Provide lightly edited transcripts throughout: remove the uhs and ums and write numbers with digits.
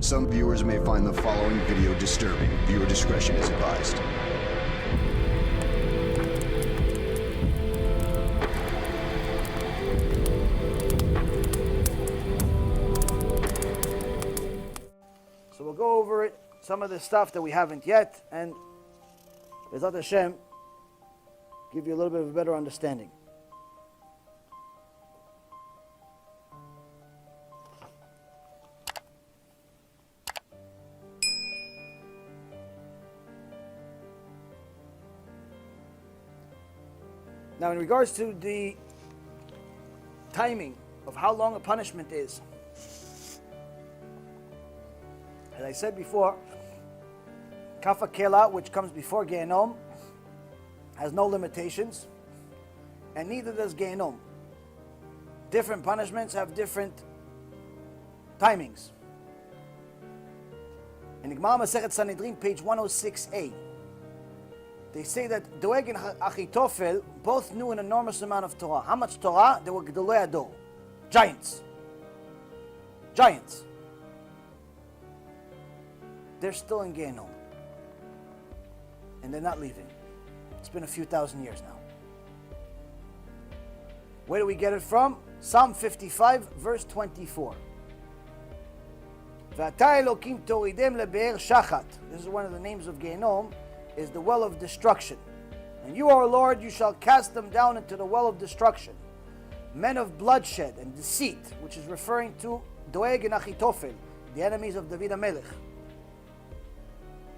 Some viewers may find the following video disturbing. Viewer discretion is advised. So we'll go over it, some of the stuff that we haven't yet, and B'ezrat Hashem, give you a little bit of a better understanding. Now, in regards to the timing of how long a punishment is, as I said before, Kafa Kela, which comes before Geinom, has no limitations, and neither does Geinom. Different punishments have different timings. In Gemara Masechet Sanhedrin, page 106a, they say that Doeg and Achitofel both knew an enormous amount of Torah. How much Torah? They were Gedolei Ador, giants. Giants. They're still in Geinom, and they're not leaving. It's been a few thousand years now. Where do we get it from? Psalm 55, verse 24. This is one of the names of Geinom, is the well of destruction. And you, O Lord, you shall cast them down into the well of destruction. Men of bloodshed and deceit, which is referring to Doeg and Achitofel, the enemies of David HaMelech.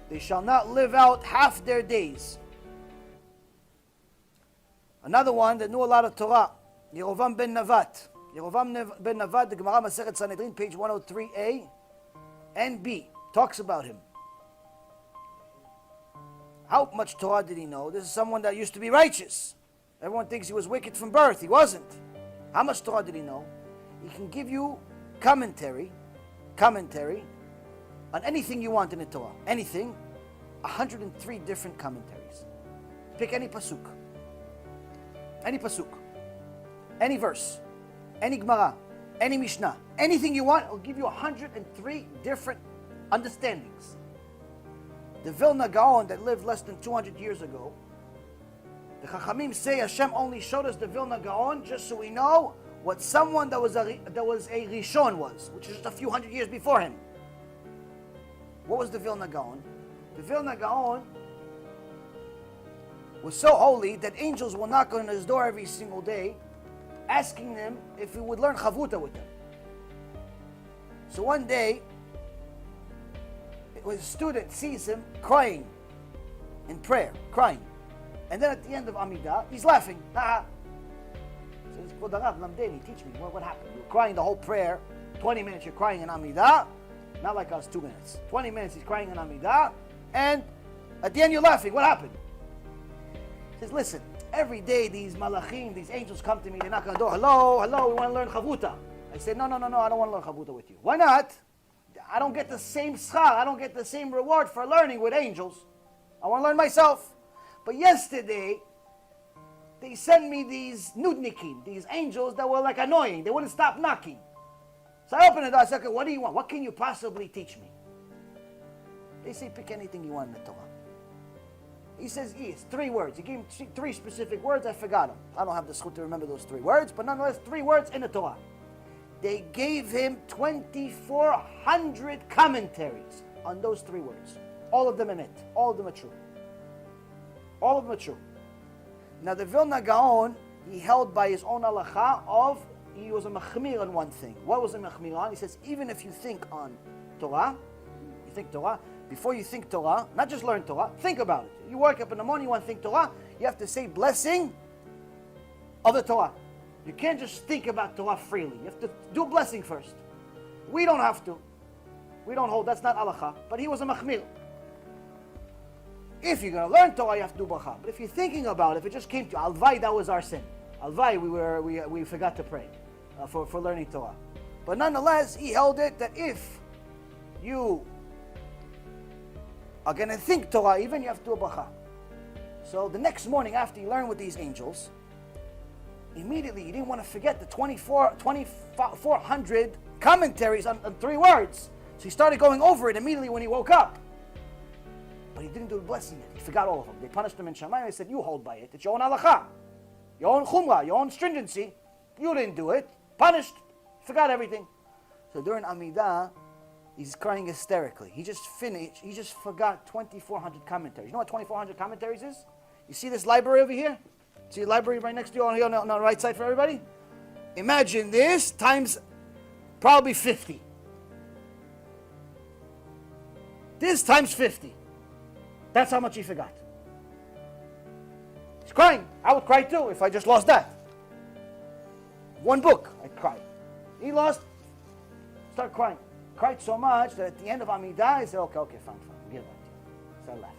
They shall not live out half their days. Another one that knew a lot of Torah, Yerovam ben Navat. Yerovam ben Navat, the Gemara Masechet Sanhedrin, page 103a and b, talks about him. How much Torah did he know? This is someone that used to be righteous. Everyone thinks he was wicked from birth. He wasn't. How much Torah did he know? He can give you commentary on anything you want in the Torah. Anything. 103 different commentaries. Pick any pasuk. Any pasuk. Any verse. Any Gemara. Any Mishnah. Anything you want, it'll give you 103 different understandings. The Vilna Gaon that lived less than 200 years ago, the Chachamim say Hashem only showed us the Vilna Gaon just so we know what someone that was a Rishon was, which is just a few hundred years before him. What was the Vilna Gaon? The Vilna Gaon was so holy that angels will knock on his door every single day, asking him if he would learn chavruta with them. So one day, a student sees him crying in prayer, crying. And then at the end of Amidah, he's laughing. Says, Kvod Harav, Lamdeni, teach me, what happened? You're crying the whole prayer, 20 minutes you're crying in Amidah, not like us, 2 minutes. 20 minutes he's crying in Amidah, and at the end you're laughing. What happened? He says, listen, every day these malachim, these angels come to me, they knock on the door, hello, we want to learn chavruta. I said, no, I don't want to learn chavruta with you. Why not? I don't get the same schar, I don't get the same reward for learning with angels. I want to learn myself. But yesterday, they sent me these nudnikim, these angels that were like annoying. They wouldn't stop knocking. So I opened the door, I said, okay, what do you want? What can you possibly teach me? They say, pick anything you want in the Torah. He says, yes, 3 words. He gave me 3 specific words, I forgot them. I don't have the schut to remember those 3 words, but nonetheless, 3 words in the Torah. They gave him 2,400 commentaries on those 3 words. All of them in it. All of them are true. All of them are true. Now the Vilna Gaon, he held by his own halacha of, he was a machmir on one thing. What was a machmir on? He says, even if you think on Torah, before you think Torah, not just learn Torah, think about it. You wake up in the morning, you want to think Torah, you have to say blessing of the Torah. You can't just think about Torah freely. You have to do blessing first. We don't have to. We don't hold, that's not halacha. But he was a machmir. If you're going to learn Torah, you have to do bracha. But if you're thinking about it, if it just came to you, alvai, that was our sin. Alvai, we forgot to pray for learning Torah. But nonetheless, he held it that if you are going to think Torah, even you have to do a bracha. So the next morning after you learn with these angels, immediately you didn't want to forget the 2,400 commentaries on 3 words. So he started going over it immediately when he woke up. But he didn't do the blessing yet. He forgot all of them. They punished him in Shamayim. They said, you hold by it. It's your own halakha, your own chumrah, your own stringency. You didn't do it. Punished. Forgot everything. So during Amidah, he's crying hysterically. He just finished. He just forgot 2,400 commentaries. You know what 2,400 commentaries is? You see this library over here? See the library right next to you on here on the right side for everybody? Imagine this times probably 50. This times 50. That's how much he forgot. He's crying. I would cry too if I just lost that. One book, I'd cry. He lost, start crying. Cried so much that at the end of Amidah, he said, okay, fine, I'll give it back to you. Start laughing.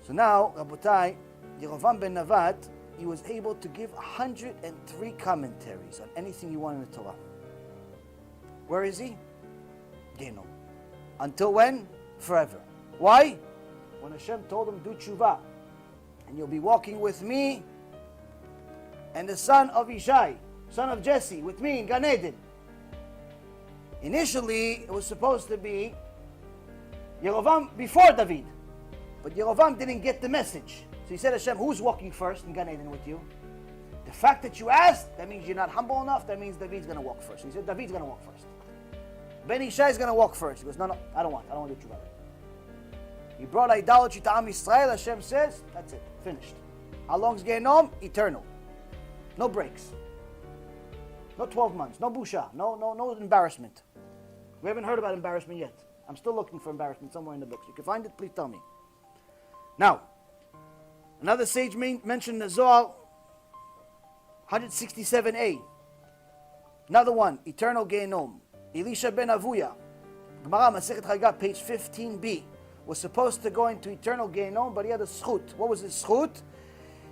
So now, Rabotai, Yerovam ben Nevat, he was able to give 103 commentaries on anything you want in the Torah. Where is he? Geinom. Until when? Forever. Why? When Hashem told him, do tshuva, and you'll be walking with me and the son of Ishai, son of Jesse, with me in Gan Eden. Initially, it was supposed to be Yerovam before David. But Yerovam didn't get the message. So he said, Hashem, who's walking first in Gan Eden with you? The fact that you asked, that means you're not humble enough. That means David's going to walk first. So he said, David's going to walk first. Ben Ishai is going to walk first. He goes, no, I don't want to do tshuva. He brought idolatry to Am Yisrael. Hashem says, that's it, finished. How long's Geinom? Eternal. No breaks. No 12 months. No busha. No embarrassment. We haven't heard about embarrassment yet. I'm still looking for embarrassment somewhere in the books. You can find it, please tell me. Now, another sage mentioned the Zohar 167a. Another one, eternal Geinom. Elisha ben Avuya, Gemara Masechet Chagiga, page 15b, was supposed to go into eternal Geinom, but he had a schut. What was his schut?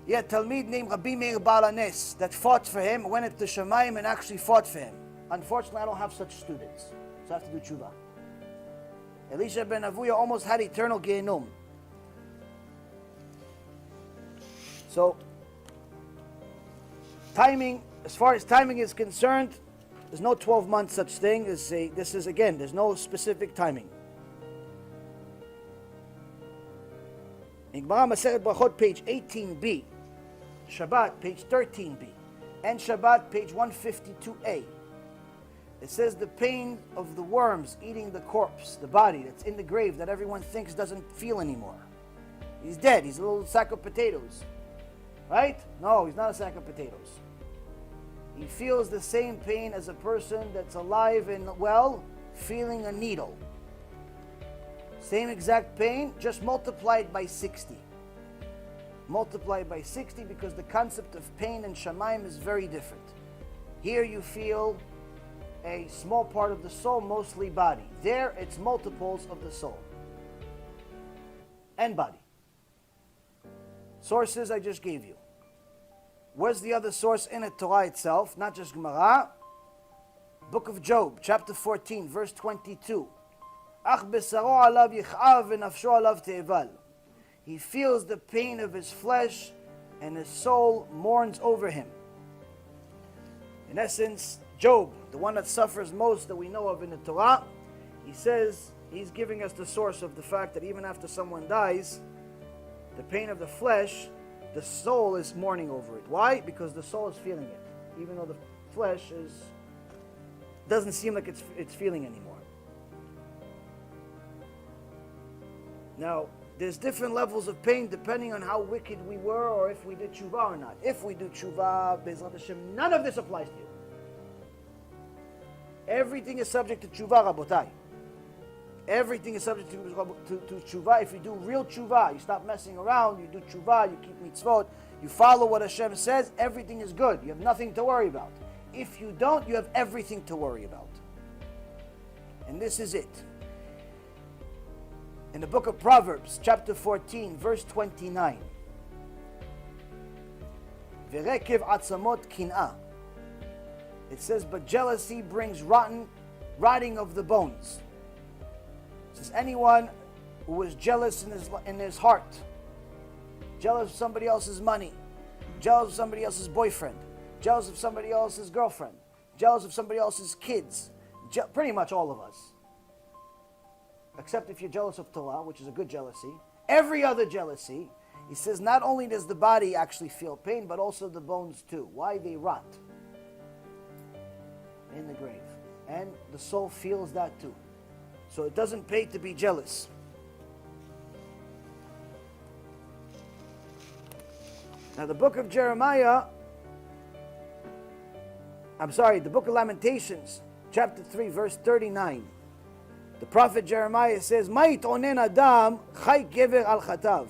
He had Talmid named Rabbi Meir Baal Hanes that fought for him, went into Shamayim and actually fought for him. Unfortunately, I don't have such students, so I have to do tshuva. Elisha ben Avuya almost had eternal Geinom. So, timing, as far as timing is concerned, there's no 12 months such thing. This is again, there's no specific timing. In Gemara Masechet Brachot, page 18b, Shabbat, page 13b, and Shabbat, page 152a, it says the pain of the worms eating the corpse, the body that's in the grave that everyone thinks doesn't feel anymore. He's dead. He's a little sack of potatoes. Right? No, he's not a sack of potatoes. He feels the same pain as a person that's alive and well, feeling a needle. Same exact pain, just multiplied by 60. Multiplied by 60 because the concept of pain in Shamayim is very different. Here you feel a small part of the soul, mostly body. There it's multiples of the soul and body. Sources I just gave you. Where's the other source in the Torah itself? Not just Gemara. Book of Job, chapter 14, verse 22. Ach besaro alav yich'av v'nafsho alav te'eval. He feels the pain of his flesh and his soul mourns over him. In essence, Job, the one that suffers most that we know of in the Torah, he says, he's giving us the source of the fact that even after someone dies, the pain of the flesh, the soul is mourning over it. Why? Because the soul is feeling it, even though the flesh doesn't seem like it's feeling anymore. Now, there's different levels of pain depending on how wicked we were or if we did tshuva or not. If we do tshuva, Be'ezrat Hashem, none of this applies to you. Everything is subject to tshuva, Rabotai. Everything is subject to tshuva. If you do real tshuva, you stop messing around, you do tshuva, you keep mitzvot, you follow what Hashem says, everything is good. You have nothing to worry about. If you don't, you have everything to worry about. And this is it. In the book of Proverbs, chapter 14, verse 29. Verekev atzamot kin'ah. It says, but jealousy brings rotting of the bones. It says, anyone who is jealous in his heart, jealous of somebody else's money, jealous of somebody else's boyfriend, jealous of somebody else's girlfriend, jealous of somebody else's kids, pretty much all of us, except if you're jealous of Torah, which is a good jealousy, every other jealousy, he says not only does the body actually feel pain, but also the bones too. Why? They rot in the grave. And the soul feels that too. So it doesn't pay to be jealous. Now the book of Jeremiah, the book of Lamentations, chapter 3, verse 39. The prophet Jeremiah says, Ma'it onen adam chay gever al chatav.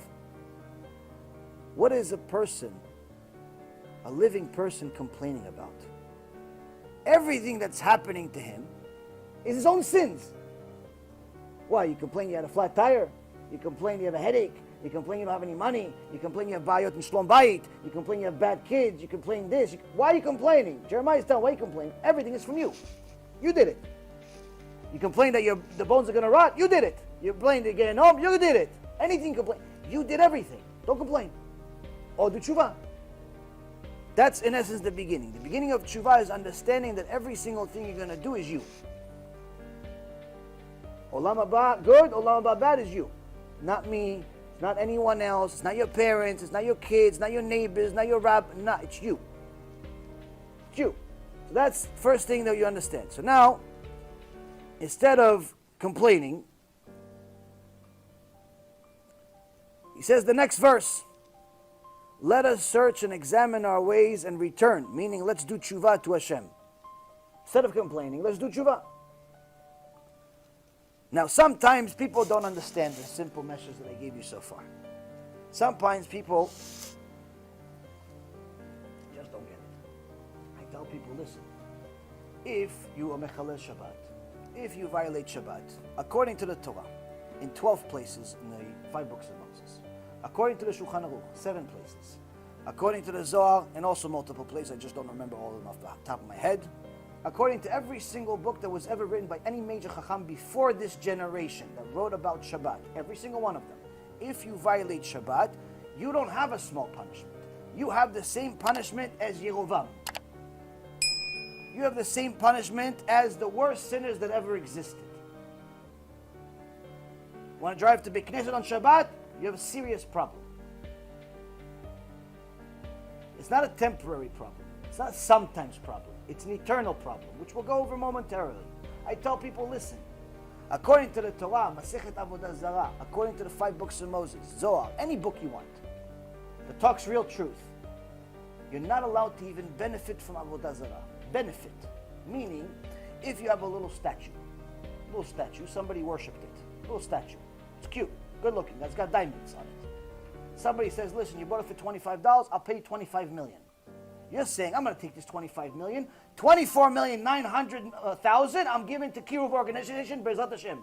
What is a person, a living person, complaining about? Everything that's happening to him is his own sins. Why? You complain you had a flat tire. You complain you have a headache. You complain you don't have any money. You complain you have bayot and shlom bayit. You complain you have bad kids. You complain this. Why are you complaining? Jeremiah is telling why you complain. Everything is from you. You did it. You complain that the bones are going to rot. You did it. You complain that Geinom. You did it. Anything you complain. You did everything. Don't complain. Or do tshuva. That's in essence the beginning. The beginning of tshuva is understanding that every single thing you're going to do is you. Olam haba good, olam haba bad is you. Not me, it's not anyone else, it's not your parents, it's not your kids, not your neighbors, not your rabbi, no, it's you. It's you. So that's the first thing that you understand. So now, instead of complaining, he says the next verse, let us search and examine our ways and return, meaning let's do tshuva to Hashem. Instead of complaining, let's do tshuva. Now, sometimes people don't understand the simple message that I gave you so far. Sometimes people just don't get it. I tell people, listen, if you are mechalel Shabbat, if you violate Shabbat, according to the Torah, in 12 places in the 5 books of Moses, according to the Shulchan Aruch, 7 places, according to the Zohar, and also multiple places, I just don't remember all of them off the top of my head, according to every single book that was ever written by any major Chacham before this generation that wrote about Shabbat, every single one of them, if you violate Shabbat, you don't have a small punishment. You have the same punishment as Yerovam. You have the same punishment as the worst sinners that ever existed. Want to drive to Beit Knesset on Shabbat? You have a serious problem. It's not a temporary problem. It's not a sometimes problem. It's an eternal problem, which we'll go over momentarily. I tell people, listen, according to the Torah, Masechet Avodah Zarah, according to the 5 books of Moses, Zohar, any book you want, that talks real truth, you're not allowed to even benefit from Avodah Zarah. Benefit, meaning, if you have a little statue, somebody worshipped it, little statue, it's cute, good looking, that's got diamonds on it. Somebody says, listen, you bought it for $25, I'll pay you $25 million. You're saying, I'm going to take this $25 million, $24,900,000 I'm giving to Kiruv organization, Be'ezrat Hashem.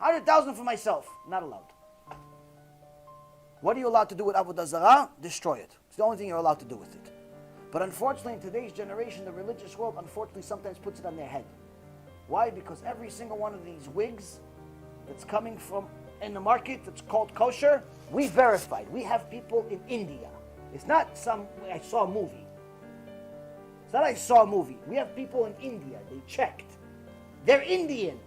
$100,000 for myself. Not allowed. What are you allowed to do with Avodah Zarah? Destroy it. It's the only thing you're allowed to do with it. But unfortunately, in today's generation, the religious world, unfortunately, sometimes puts it on their head. Why? Because every single one of these wigs that's coming from in the market that's called kosher, we verified. We have people in India. It's not I saw a movie. It's not I saw a movie. We have people in India. They checked. They're Indian.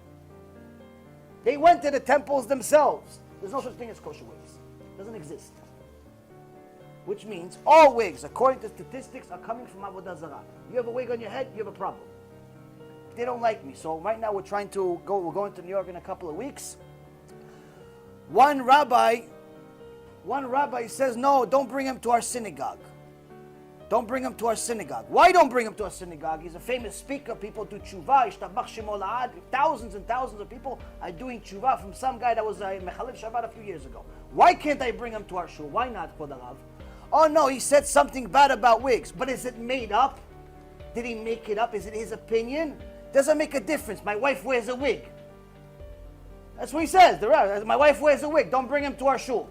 They went to the temples themselves. There's no such thing as kosher wigs. It doesn't exist. Which means all wigs, according to statistics, are coming from Avodah Zarah. You have a wig on your head, you have a problem. They don't like me. So right now we're going to New York in a couple of weeks. One rabbi says, no, don't bring him to our synagogue. Don't bring him to our synagogue. Why don't bring him to our synagogue? He's a famous speaker. People do tshuva. Thousands and thousands of people are doing tshuva from some guy that was a mechalel Shabbat a few years ago. Why can't I bring him to our shul? Why not, Kvod Harav? Oh no, he said something bad about wigs. But is it made up? Did he make it up? Is it his opinion? Doesn't make a difference. My wife wears a wig. That's what he says. My wife wears a wig. Don't bring him to our shul.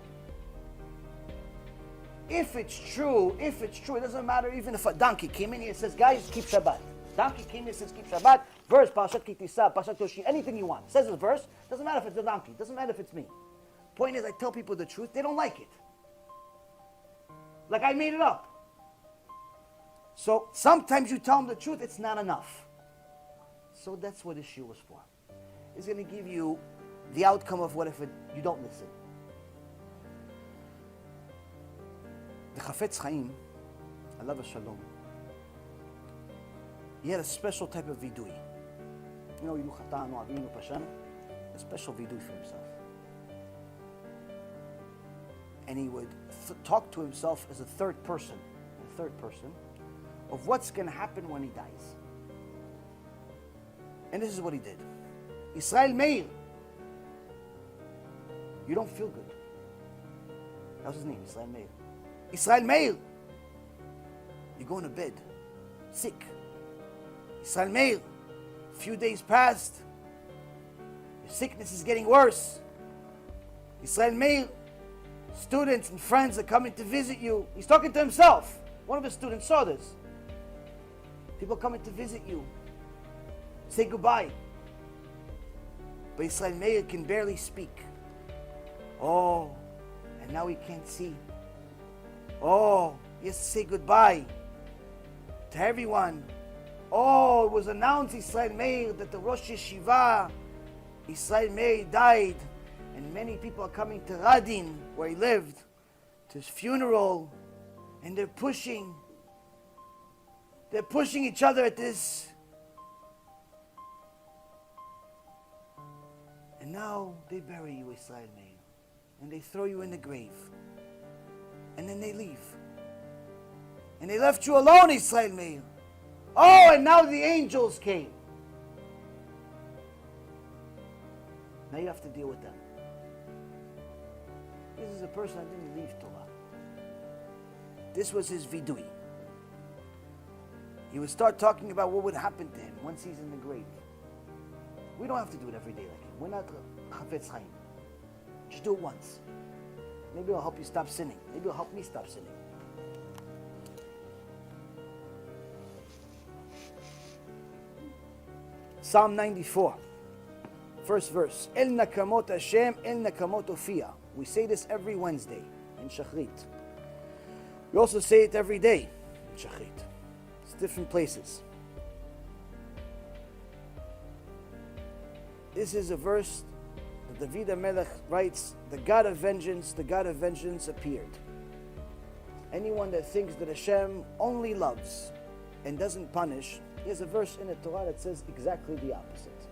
If it's true, it doesn't matter even if a donkey came in here and says, guys, keep Shabbat. Donkey came in and says, keep Shabbat. Verse, Parashat Ki Tisa, Parashat Yoshi, anything you want. Says the verse. Doesn't matter if it's a donkey. Doesn't matter if it's me. Point is, I tell people the truth. They don't like it. Like I made it up. So sometimes you tell them the truth, it's not enough. So that's what this shiur was for. It's going to give you the outcome of what if you don't listen. The Chafetz Chaim, alav shalom, he had a special type of vidui. You know, a special vidui for himself. And he would talk to himself as a third person, of what's going to happen when he dies. And this is what he did. Israel Meir, you don't feel good. That was his name, Israel Meir. Israel Meir, you're going to bed, sick. Israel Meir, a few days passed, your sickness is getting worse. Israel Meir, students and friends are coming to visit you. He's talking to himself. One of his students saw this. People coming to visit you. Say goodbye. But Israel Meir can barely speak. Oh, and now he can't see. Oh, he has to say goodbye to everyone. Oh, it was announced, Israel Meir, that the Rosh Yeshiva, Israel Meir, died. And many people are coming to Radin, where he lived, to his funeral. And they're pushing each other at this. And now they bury you, Israel Meir. And they throw you in the grave. And then they leave. And they left you alone, Israel Meir. Oh, and now the angels came. Now you have to deal with them. This is a person that didn't leave Torah. This was his vidui. He would start talking about what would happen to him once he's in the grave. We don't have to do it every day like him. We're not Chafetz Chaim. Just do it once. Maybe it'll help you stop sinning. Maybe it'll help me stop sinning. Psalm 94, first verse. El nakamot Hashem, el nakamot Ofia. We say this every Wednesday in Shachrit. We also say it every day in Shachrit. It's different places. This is a verse that David HaMelech writes, the God of vengeance appeared. Anyone that thinks that Hashem only loves and doesn't punish, there's a verse in the Torah that says exactly the opposite.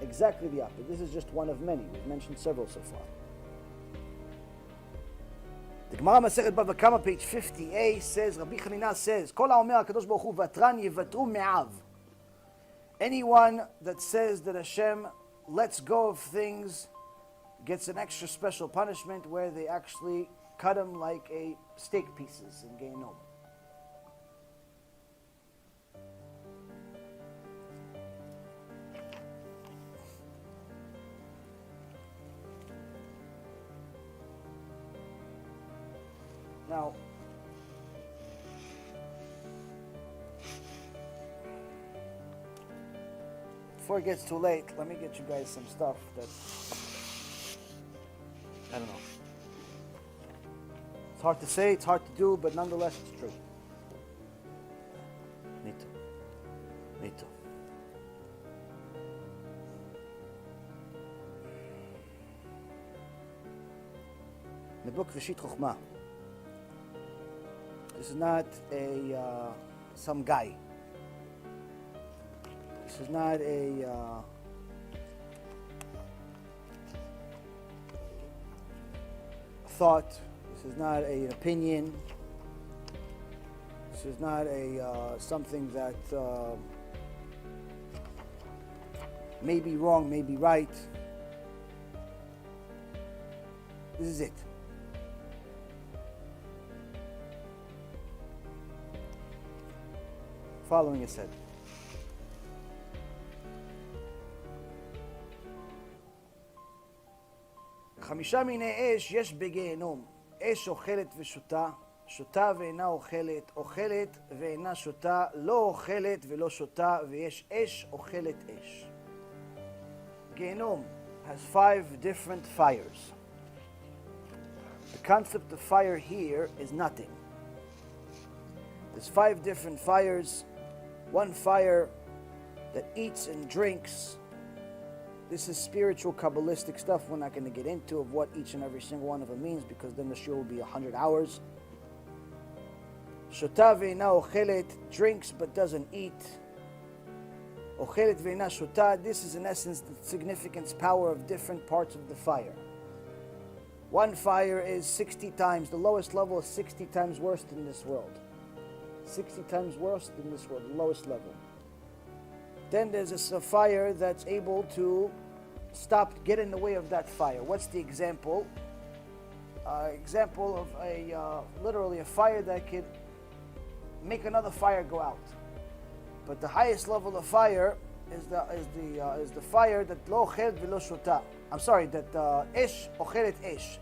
Exactly the opposite. This is just one of many. We've mentioned several so far. The Gemara Masechet Bava Kama, page 50a, says, Rabbi Chanina says, Kol ha'omer HaKadosh Baruch Hu vatran yivatru me'av. Anyone that says that Hashem lets go of things gets an extra special punishment where they actually cut him like a steak pieces in Geinom. Now, before it gets too late, let me get you guys some stuff that, I don't know. It's hard to say, it's hard to do, but nonetheless it's true. Me too. Me too. The book Reshit Chochmah. This is not some guy. This is not a thought. This is not an opinion. This is not a something that may be wrong, may be right. This is it. Following is said. חמישה מיני אש יש בגיהנום. אש אוכלת ושותה, שותה ואינה אוכלת, אוכלת ואינה שותה, לא אוכלת ולא שותה, ויש אש אוכלת אש. Geinom has 5 different fires. The concept of fire here is nothing. There's 5 different fires. One fire that eats and drinks. This is spiritual Kabbalistic stuff we're not going to get into of what each and every single one of them means, because then the show will be 100 hours. Shota ve'ina ochelet, drinks but doesn't eat. Ochelet ve'ina shota, this is in essence the significance, power of different parts of the fire. One fire is 60 times, the lowest level is 60 times worse than this world. 60 times worse than this world, the lowest level. Then there's a fire that's able to get in the way of that fire. What's the example? Example of literally a fire that could make another fire go out. But the highest level of fire is the fire that lo ochel v'lo shota. I'm sorry, that esh ochelet esh.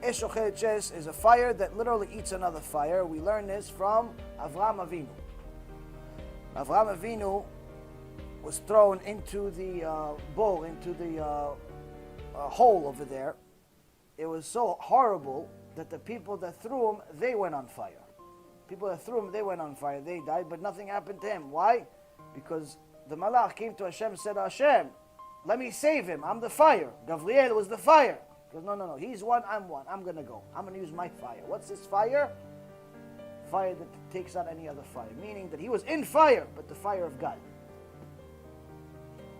Esh ochelet esh is a fire that literally eats another fire. We learn this from Avraham Avinu. Avraham Avinu was thrown into the bowl, into the hole over there. It was so horrible that the people that threw him, they went on fire. People that threw him, they went on fire. They died, but nothing happened to him. Why? Because the malach came to Hashem and said, Hashem, let me save him. I'm the fire. Gabriel was the fire. He goes, no. He's one, I'm one. I'm going to go. I'm going to use my fire. What's this fire? Fire that takes out any other fire. Meaning that he was in fire, but the fire of God.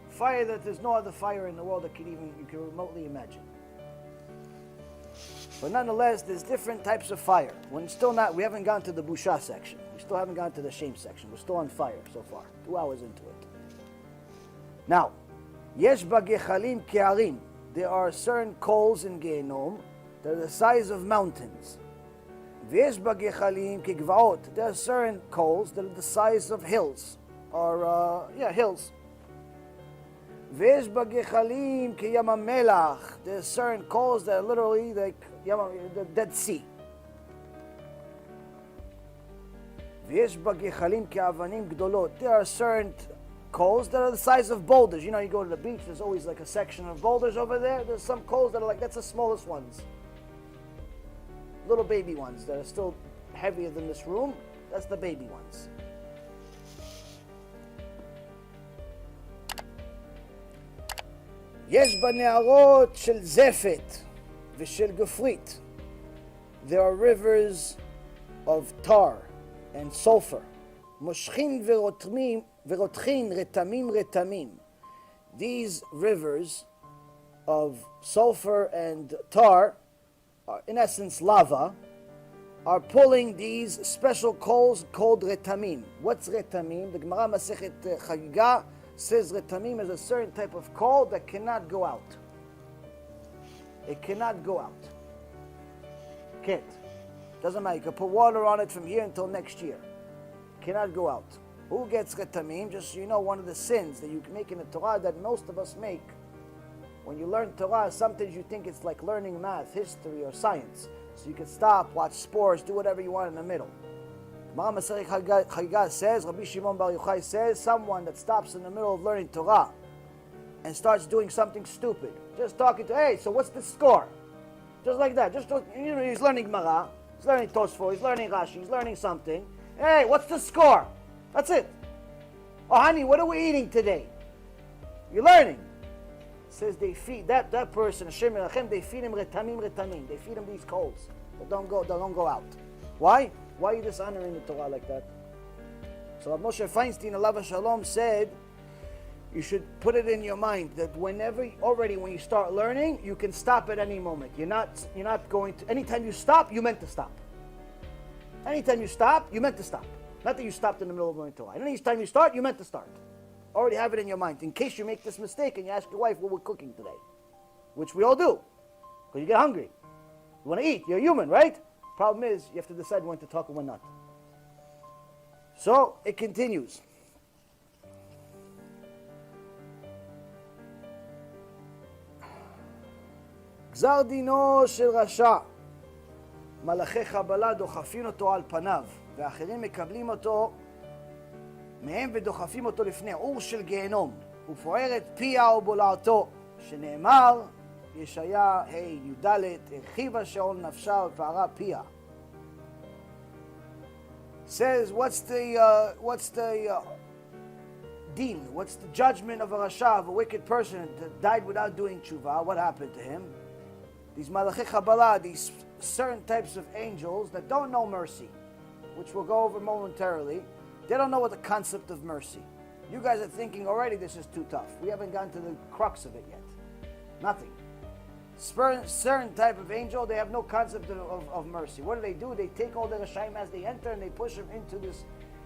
Fire that there's no other fire in the world that you can remotely imagine. But nonetheless, there's different types of fire. We haven't gone to the busha section. We still haven't gone to the shame section. We're still on fire so far. 2 hours into it. Now, yesh bagechalim ke'arim. There are certain coals in Geinom that are the size of mountains. V'yesh bagechalim ke'gvaot. There are certain coals that are the size of hills. Hills. V'yesh bagechalim ke'yam melach. There are certain coals that are literally like the Dead Sea. V'yesh bagechalim ke'avanim gdolot. There are certain coals that are the size of boulders. You know, you go to the beach, there's always like a section of boulders over there. There's some coals that are like, that's the smallest ones. Little baby ones that are still heavier than this room. That's the baby ones. יש בנהרות של זפת ושל גופרית. There are rivers of tar and sulfur. מושכין ורותחין רתמים רתמים. These rivers of sulfur and tar, in essence lava, are pulling these special coals called retamim. What's retamim? The Gemara Masechet Chagiga says retamim is a certain type of coal that cannot go out. It cannot go out. Can't. Doesn't matter. You can put water on it from here until next year. Cannot go out. Who gets retamim? Just so you know, one of the sins that you can make in the Torah that most of us make. When you learn Torah, sometimes you think it's like learning math, history, or science. So you can stop, watch sports, do whatever you want in the middle. Gemara Masechet Chagiga says, Rabbi Shimon Bar Yochai says, someone that stops in the middle of learning Torah and starts doing something stupid, just talking to, hey, so what's the score? Just like that. He's learning Gemara, he's learning Tosfot, he's learning Rashi, he's learning something. Hey, what's the score? That's it. Oh, honey, what are we eating today? You're learning. Says they feed that person, Hashem Yerachem, they feed him retamim. They feed him these coals that don't go out. Why? Why are you dishonoring the Torah like that? So Rav Moshe Feinstein, alav shalom, said you should put it in your mind that when you start learning, you can stop at any moment. You're not going to. Anytime you stop, you meant to stop. Anytime you stop, you meant to stop. Not that you stopped in the middle of learning Torah. Anytime you start, you meant to start. Already have it in your mind. In case you make this mistake and you ask your wife what we're cooking today. Which we all do. Because you get hungry. You want to eat. You're human, right? Problem is, you have to decide when to talk and when not. So, it continues. גזר דינו של רשע. מלאכי חבלה דוחפים אותו על פניו, ואחרים מקבלים אותו מהם ודוחפים אותו לפני אור של גיהנום, ופוערת פיה ובולעתו, שנאמר, ישעיה י"ד, הרחיבה שאול נפשה ופערה פיה. Says, what's the din? What's the judgment of a rasha, of a wicked person that died without doing tshuva? What happened to him? These malachi Kabbalah, these certain types of angels that don't know mercy, which we'll go over momentarily, they don't know what the concept of mercy. You guys are thinking already this is too tough. We haven't gotten to the crux of it yet. Nothing. Certain type of angel, they have no concept of mercy. What do? They take all the Rashaim as they enter and they push them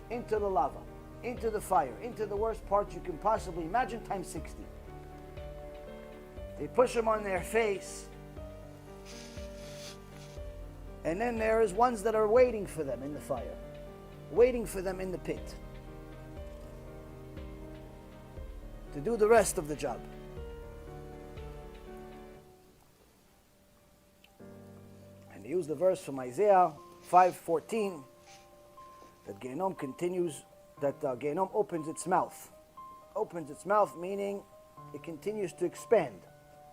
into the lava, into the fire, into the worst parts you can possibly imagine, times 60. They push them on their face. And then there is ones that are waiting for them in the fire, waiting for them in the pit to do the rest of the job. And they use the verse from Isaiah 5:14 that Geinom continues, that Geinom opens its mouth. Opens its mouth, meaning it continues to expand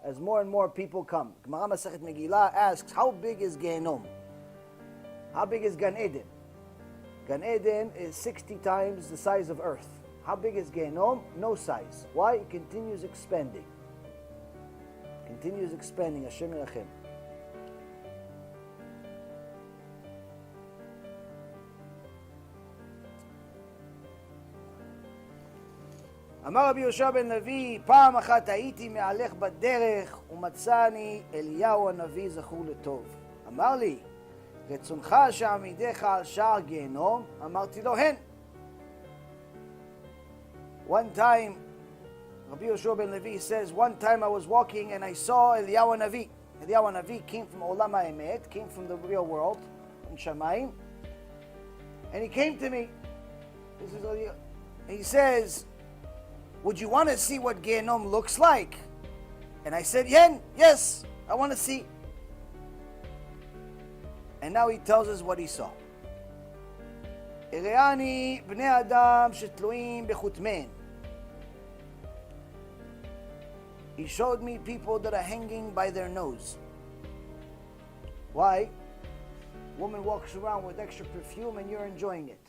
as more and more people come. Gemara Masechet Megillah asks, how big is Geinom? How big is Gan Eden? Gan Eden is 60 times the size of Earth. How big is Geinom? No size. Why? It continues expanding. Continues expanding. Hashem Yirachem. אמר רבי יהושע בן לוי, פעם אחת הייתי מהלך בדרך ומצאני אליהו הנביא זכור לטוב. אמר לי, רצונך שעמידך על שער גיהנום? אמרתי לו, הן. One time, Rabbi Yoshua ben Levi says, one time I was walking and I saw Eliyahu Navi. Eliyahu Navi came from Olam HaEmet, came from the real world, in Shamayim. And he came to me. He says, would you want to see what Geinom looks like? And I said, yes, I want to see. And now he tells us what he saw. הראני בני אדם שתלויים בחוטמיהם. He showed me people that are hanging by their nose. Why? Woman walks around with extra perfume and you're enjoying it.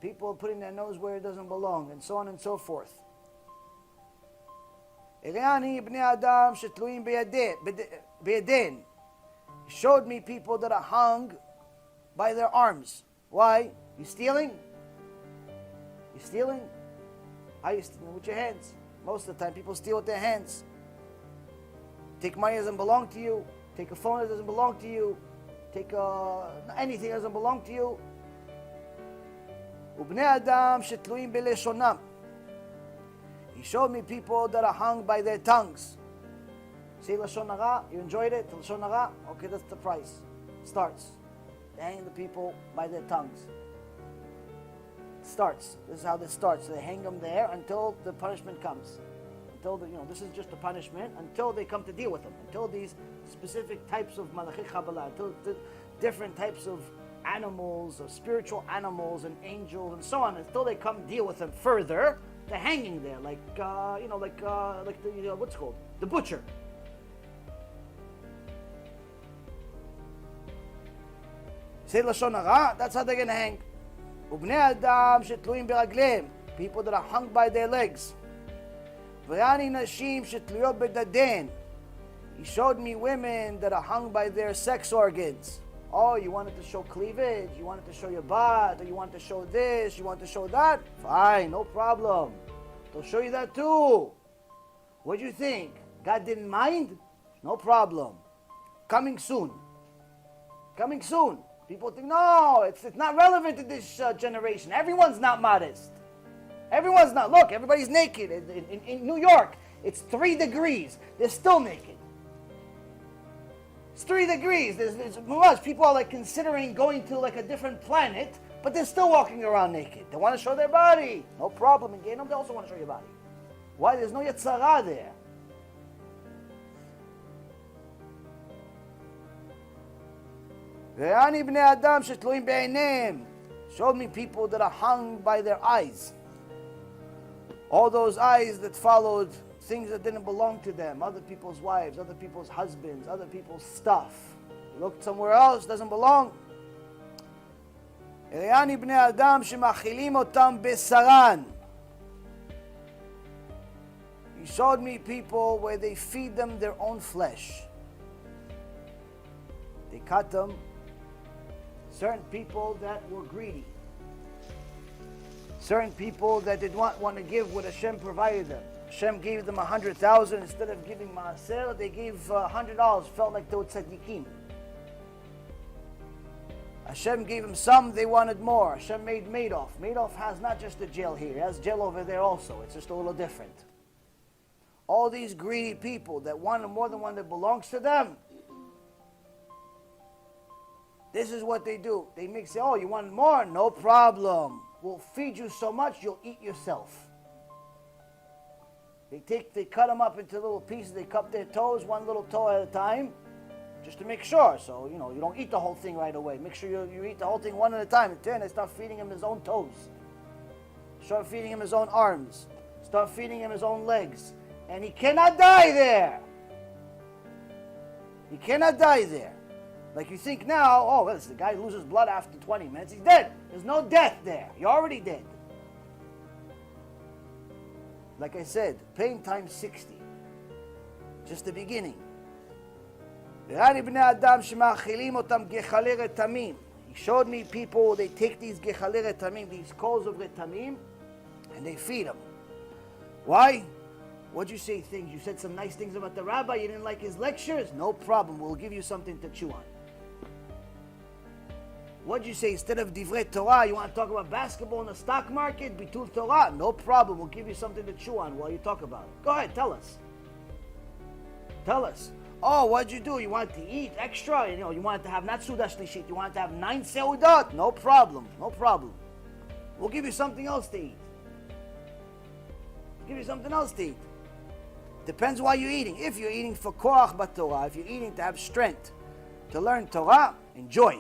People putting their nose where it doesn't belong, and so on and so forth. הראני בני אדם שתלויים בידיהן. He showed me people that are hung by their arms. Why? You stealing? You stealing? How you stealing? With your hands. Most of the time people steal with their hands. Take money that doesn't belong to you. Take a phone that doesn't belong to you. Take anything that doesn't belong to you. ובני אדם שתלויים בלשונם. He showed me people that are hung by their tongues. See Lashon Hara? You enjoyed it? Lashon Hara? Okay, that's the price. Starts. They hang the people by their tongues. Starts. This is how this starts. They hang them there until the punishment comes. Until this is just a punishment until they come to deal with them. Until these specific types of Malachi Kabbalah, until the different types of animals, or spiritual animals and angels and so on, until they come deal with them further, they're hanging there like the what's it called? The butcher. Say Lashon Hara, that's how they're going to hang. ובני אדם שתלויים ברגליהם, people that are hung by their legs. וראני נשים שתלויות בדדיהן. He showed me women that are hung by their sex organs. Oh, you wanted to show cleavage, you wanted to show your butt, or you wanted to show this, you wanted to show that? Fine, no problem. They'll show you that too. What do you think? God didn't mind? No problem. Coming soon. Coming soon. People think, no, it's not relevant to this generation. Everyone's not modest. Everyone's not. Look, everybody's naked. In New York, it's 3 degrees. They're still naked. It's 3 degrees. There's much. People are like considering going to like a different planet, but they're still walking around naked. They want to show their body. No problem. In Geinom, they also want to show your body. Why? There's no Yetzirah there. ראני בני אדם שתלויים בעיניהם. Showed me people that are hung by their eyes. All those eyes that followed things that didn't belong to them. Other people's wives, other people's husbands, other people's stuff. Looked somewhere else, doesn't belong. הראני בני אדם שמאכילים אותם בשרן. He showed me people where they feed them their own flesh. They cut them. Certain people that were greedy. Certain people that did not want to give what Hashem provided them. Hashem gave them 100,000. Instead of giving maaser, they gave $100. Felt like they were tzaddikim. Hashem gave them some, they wanted more. Hashem made Madoff. Madoff has not just a jail here. He has jail over there also. It's just a little different. All these greedy people that want more than one that belongs to them, this is what they do. They make say, oh, you want more? No problem. We'll feed you so much you'll eat yourself. They cut them up into little pieces. They cut their toes, one little toe at a time, just to make sure. So, you don't eat the whole thing right away. Make sure you eat the whole thing one at a time. And then they start feeding him his own toes. Start feeding him his own arms. Start feeding him his own legs. And he cannot die there. He cannot die there. Like you think now, oh, well, the guy loses blood after 20 minutes. He's dead. There's no death there. You're already dead. Like I said, pain times 60. Just the beginning. He showed me people, they take these gechalei retamim, these coals of retamim, and they feed them. Why? What'd you say things? You said some nice things about the rabbi, you didn't like his lectures? No problem, we'll give you something to chew on. What'd you say? Instead of divrei Torah, you want to talk about basketball in the stock market? Bitul Torah? No problem, we'll give you something to chew on while you talk about it. Go ahead, tell us. Tell us. Oh, what'd you do? You wanted to eat extra? You wanted to have not Sudah Shlishit, you wanted to have 9 Seudot? No problem, no problem. We'll give you something else to eat. Give you something else to eat. Depends why you're eating. If you're eating for koach b'Torah, if you're eating to have strength to learn Torah, enjoy.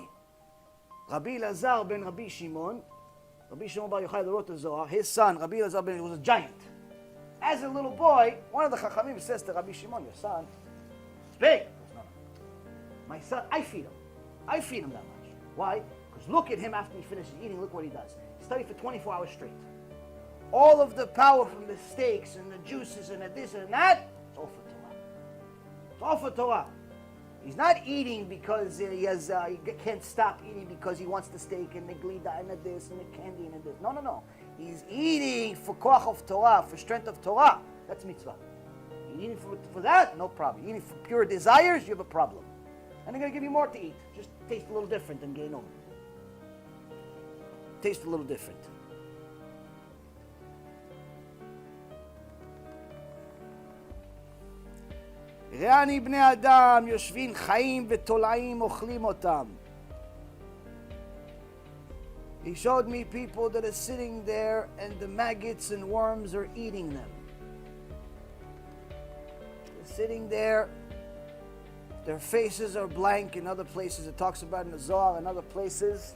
Rabbi Lazar ben Rabbi Shimon Bar Yochai wrote the Zohar, his son, Rabbi Lazar ben, was a giant. As a little boy, one of the Chachamim says to Rabbi Shimon, your son, it's big. No. My son, I feed him. I feed him that much. Why? Because look at him after he finishes eating, look what he does. He studies for 24 hours straight. All of the power from the steaks and the juices and the this and that, it's all for Torah. It's all for Torah. He's not eating because he can't stop eating because he wants the steak and the glida and the this and the candy and the this. No. He's eating for koach of Torah, for strength of Torah. That's mitzvah. You're eating for that? No problem. You're eating for pure desires? You have a problem. And they're going to give you more to eat. Just taste a little different than Geinom. Taste a little different. ראני בני אדם יושבים חיים ותולעים אוכלים אותם. He showed me people that are sitting there and the maggots and worms are eating them. They're sitting there, their faces are blank. In other places it talks about in the Zohar, in other places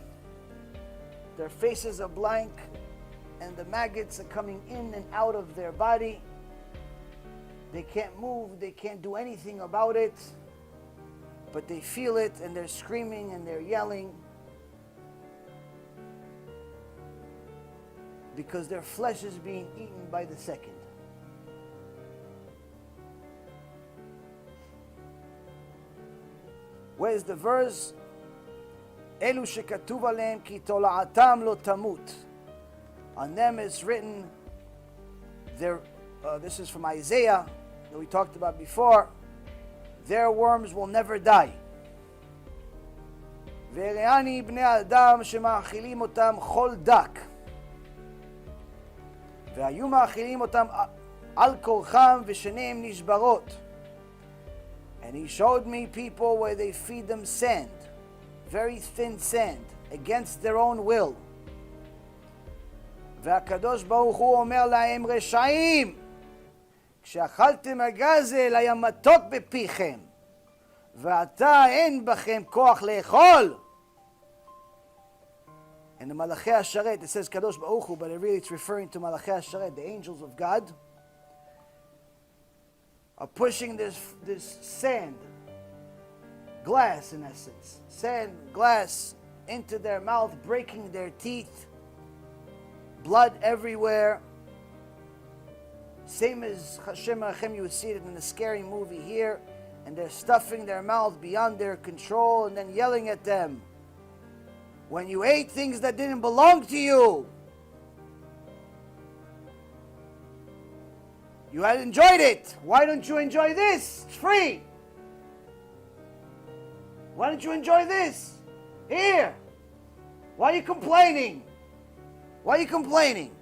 their faces are blank and the maggots are coming in and out of their body. They can't move, they can't do anything about it, but they feel it and they're screaming and they're yelling because their flesh is being eaten by the second. Where's the verse? Elu shekatuv aleim ki tola'atam lo tamut. On them it's written, this is from Isaiah, that we talked about before, their worms will never die. וראני בני האדם שמאכילים אותם חול דק והיו מאכילים אותם על כורחם ושניהם נשברות. And he showed me people where they feed them sand, very thin sand, against their own will. והקדוש ברוך הוא אומר להם רשעים, כשאכלתם הגזל היה מתוק בפיכם, ועתה אין בכם כוח לאכול. And the Malachei HaSharet, it says Kadosh Baruch Hu, but really it's referring to Malachei HaSharet, the angels of God, are pushing this sand, glass in essence, sand, glass, into their mouth, breaking their teeth, blood everywhere. Same as Hashem Rachem, you would see it in the scary movie here, and they're stuffing their mouth beyond their control and then yelling at them. When you ate things that didn't belong to you, you had enjoyed it. Why don't you enjoy this? It's free. Why don't you enjoy this? Here. Why are you complaining? Why are you complaining?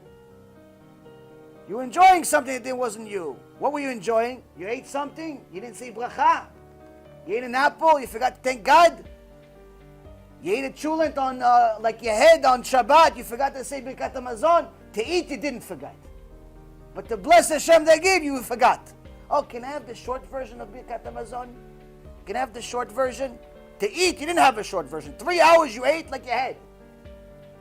You were enjoying something that wasn't you. What were you enjoying? You ate something? You didn't say bracha? You ate an apple? You forgot to thank God? You ate a chulent on, like your head on Shabbat? You forgot to say Birkat Hamazon? To eat, you didn't forget. But to bless Hashem they gave you, you forgot. Oh, can I have the short version of Birkat Hamazon? Can I have the short version? To eat, you didn't have a short version. 3 hours you ate like your head.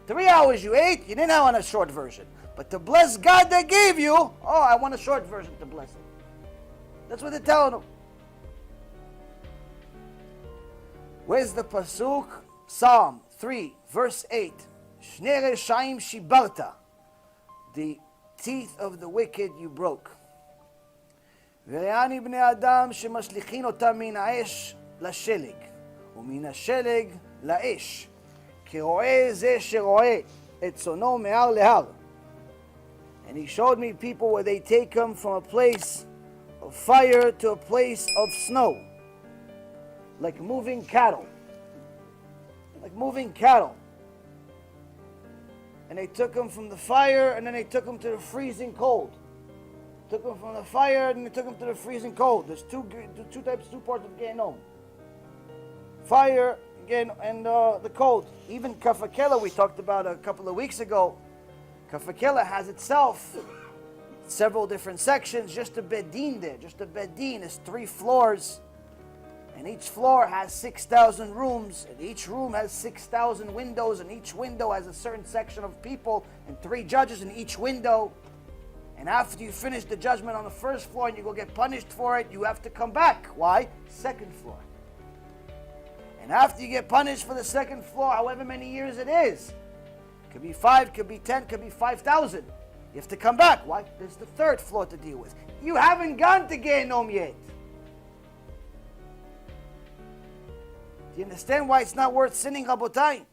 3 hours you ate, you didn't have a short version. But to bless God that gave you, oh, I want a short version to bless it. That's what they're telling them. Where's the pasuk? Psalm 3, verse 8. Shnei reshaim shibarta. The teeth of the wicked you broke. V're'ani bnei adam shemashlichin otam min ha'esh לשלג, ומן השלג לאש, כרועה זה שרועה את צונו מהר להר. And he showed me people where they take them from a place of fire to a place of snow, like moving cattle. Like moving cattle. And they took them from the fire, and then they took them to the freezing cold. Took them from the fire, and they took them to the freezing cold. There's two parts of Geinom. Fire, again, and the cold. Even Kafakela, we talked about a couple of weeks ago. Kafakela has itself several different sections. Just a bedin there. Just a bedin is 3 floors. And each floor has 6,000 rooms. And each room has 6,000 windows. And each window has a certain section of people. And 3 judges in each window. And after you finish the judgment on the first floor and you go get punished for it, you have to come back. Why? Second floor. And after you get punished for the second floor, however many years it is, could be 5, could be 10, could be 5,000. You have to come back. Why? There's the third floor to deal with. You haven't gone to Geinom yet. Do you understand why it's not worth sinning, Rabotai?